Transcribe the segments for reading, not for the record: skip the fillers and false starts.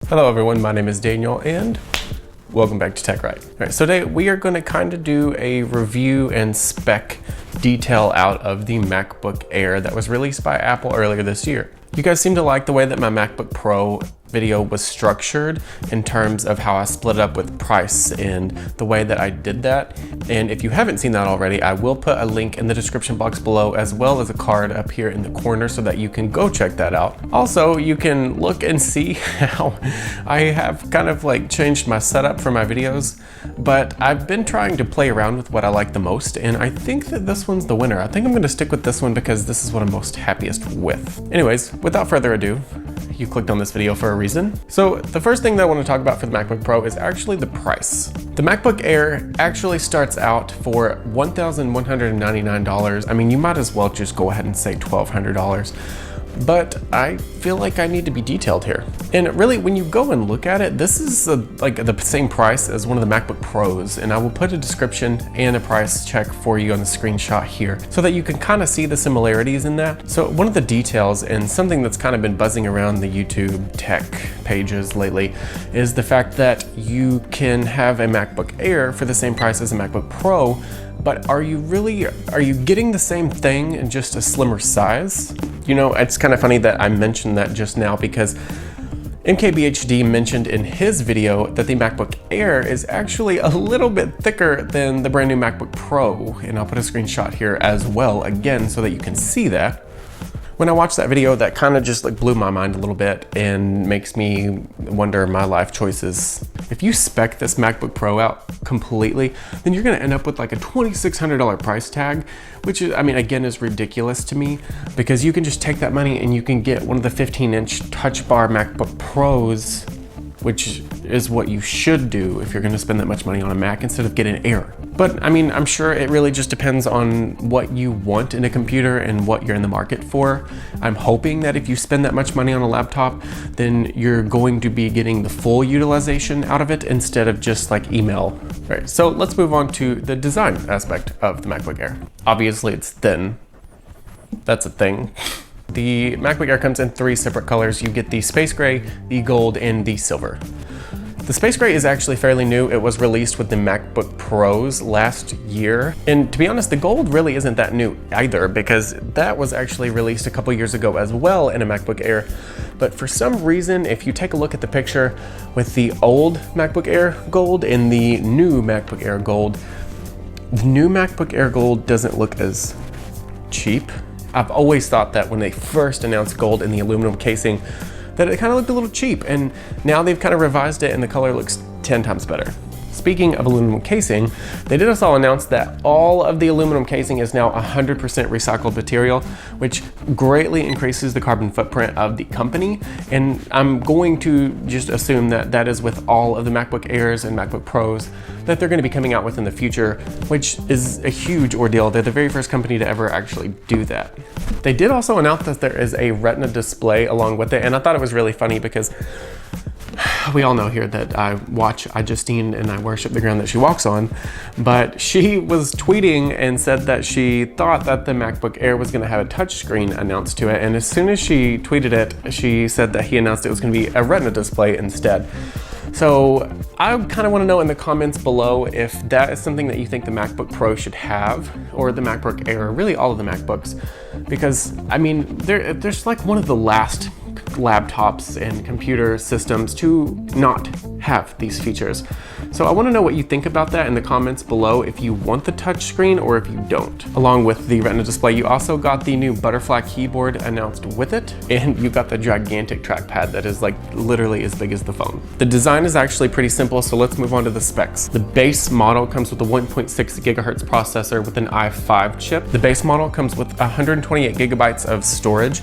Hello everyone, my name is Daniel and welcome back to Wright. All right, so today we are going to kind of do a review and spec detail out of the MacBook Air that was released by Apple earlier this year. You guys seem to like the way that my MacBook Pro video was structured in terms of how I split it up with price and the way that I did that. And if you haven't seen that already, I will put a link in the description box below as well as a card up here in the corner so that you can go check that out. Also, you can look and see how I have kind of like changed my setup for my videos, but I've been trying to play around with what I like the most, and I think that this one's the winner. I think I'm gonna stick with this one because this is what I'm most happiest with. Anyways, without further ado, you clicked on this video for a reason. So the first thing that I want to talk about for the MacBook Pro is actually the price. The MacBook Air actually starts out for $1,199. I mean, you might as well just go ahead and say $1,200. But I feel like I need to be detailed here. And really, when you go and look at it, this is like the same price as one of the MacBook Pros, and I will put a description and a price check for you on the screenshot here so that you can kind of see the similarities in that. So one of the details, and something that's kind of been buzzing around the YouTube tech pages lately, is the fact that you can have a MacBook Air for the same price as a MacBook Pro, but are you getting the same thing in just a slimmer size? You know, it's kind of funny that I mentioned that just now because MKBHD mentioned in his video that the MacBook Air is actually a little bit thicker than the brand new MacBook Pro, and I'll put a screenshot here as well, again, so that you can see that. When I watched that video, that kind of just like blew my mind a little bit and makes me wonder my life choices. If you spec this MacBook Pro out completely, then you're gonna end up with like a $2,600 price tag, which is, I mean, again, is ridiculous to me because you can just take that money and you can get one of the 15-inch Touch Bar MacBook Pros, which is what you should do if you're gonna spend that much money on a Mac instead of getting an Air. But I mean, I'm sure it really just depends on what you want in a computer and what you're in the market for. I'm hoping that if you spend that much money on a laptop, then you're going to be getting the full utilization out of it instead of just like email. Right, so let's move on to the design aspect of the MacBook Air. Obviously it's thin, that's a thing. The MacBook Air comes in 3 separate colors. You get the space gray, the gold, and the silver. The space gray is actually fairly new. It was released with the MacBook Pros last year. And to be honest, the gold really isn't that new either because that was actually released a couple years ago as well in a MacBook Air. But for some reason, if you take a look at the picture with the old MacBook Air gold and the new MacBook Air gold, the new MacBook Air gold doesn't look as cheap. I've always thought that when they first announced gold in the aluminum casing, that it kind of looked a little cheap, and now they've kind of revised it and the color looks 10 times better. Speaking of aluminum casing, they did also announce that all of the aluminum casing is now 100% recycled material, which greatly increases the carbon footprint of the company. And I'm going to just assume that that is with all of the MacBook Airs and MacBook Pros that they're going to be coming out with in the future, which is a huge ordeal. They're the very first company to ever actually do that. They did also announce that there is a Retina display along with it, and I thought it was really funny because we all know here that I watch iJustine and I worship the ground that she walks on, but she was tweeting and said that she thought that the MacBook Air was going to have a touchscreen announced to it, and as soon as she tweeted it, she said that he announced it was going to be a Retina display instead. So I kind of want to know in the comments below if that is something that you think the MacBook Pro should have, or the MacBook Air, or really all of the MacBooks, because I mean, there's like one of the last laptops and computer systems to not have these features. So I want to know what you think about that in the comments below, if you want the touchscreen or if you don't. Along with the Retina display, you also got the new butterfly keyboard announced with it, and you got the gigantic trackpad that is like literally as big as the phone. The design is actually pretty simple, so let's move on to the specs. The base model comes with a 1.6 gigahertz processor with an i5 chip. The base model comes with 128 gigabytes of storage,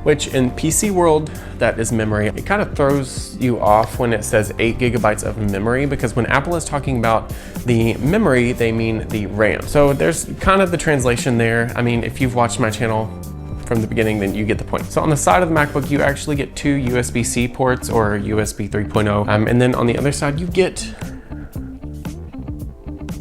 which in PC world, that is memory. It kind of throws you off when it says 8 gigabytes of memory, because when Apple is talking about the memory, they mean the RAM. So there's kind of the translation there. I mean, if you've watched my channel from the beginning, then you get the point. So on the side of the MacBook, you actually get 2 USB-C ports or USB 3.0. And then on the other side, you get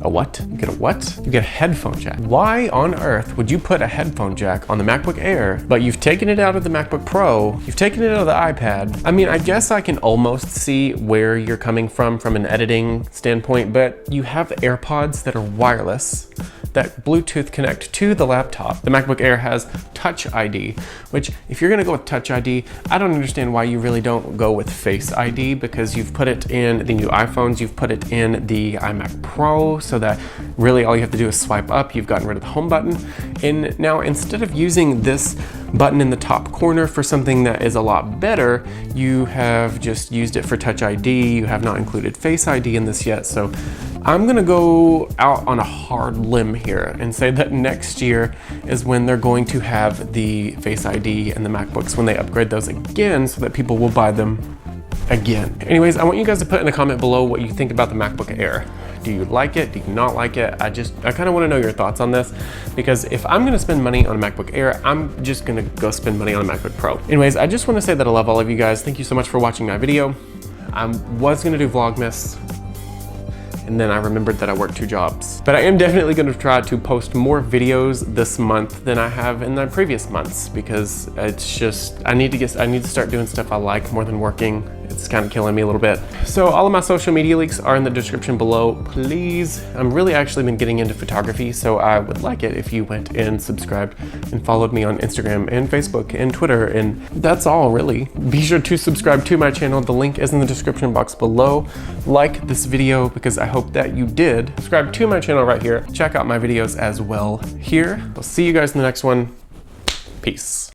A what? You get a what? You get a headphone jack. Why on earth would you put a headphone jack on the MacBook Air, but you've taken it out of the MacBook Pro, you've taken it out of the iPad? I mean, I guess I can almost see where you're coming from an editing standpoint, but you have AirPods that are wireless, that Bluetooth connect to the laptop. The MacBook Air has Touch ID, which if you're gonna go with Touch ID, I don't understand why you really don't go with Face ID, because you've put it in the new iPhones, you've put it in the iMac Pro, so that really all you have to do is swipe up. You've gotten rid of the home button. And now instead of using this button in the top corner for something that is a lot better, you have just used it for Touch ID. You have not included Face ID in this yet. So I'm gonna go out on a hard limb here and say that next year is when they're going to have the Face ID and the MacBooks, when they upgrade those again, so that people will buy them again. Anyways, I want you guys to put in a comment below what you think about the MacBook Air. Do you like it? Do you not like it? I kind of want to know your thoughts on this, because if I'm going to spend money on a MacBook Air, I'm just going to go spend money on a MacBook Pro. Anyways, I just want to say that I love all of you guys. Thank you so much for watching my video. I was going to do Vlogmas, and then I remembered that I work 2 jobs. But I am definitely gonna try to post more videos this month than I have in the previous months, because it's just, I need to start doing stuff I like more than working. It's kind of killing me a little bit. So all of my social media links are in the description below, please. I'm really actually been getting into photography, so I would like it if you went and subscribed and followed me on Instagram and Facebook and Twitter, and that's all really. Be sure to subscribe to my channel. The link is in the description box below. Like this video, because I hope that you did. Subscribe to my channel right here. Check out my videos as well here. I'll see you guys in the next one. Peace.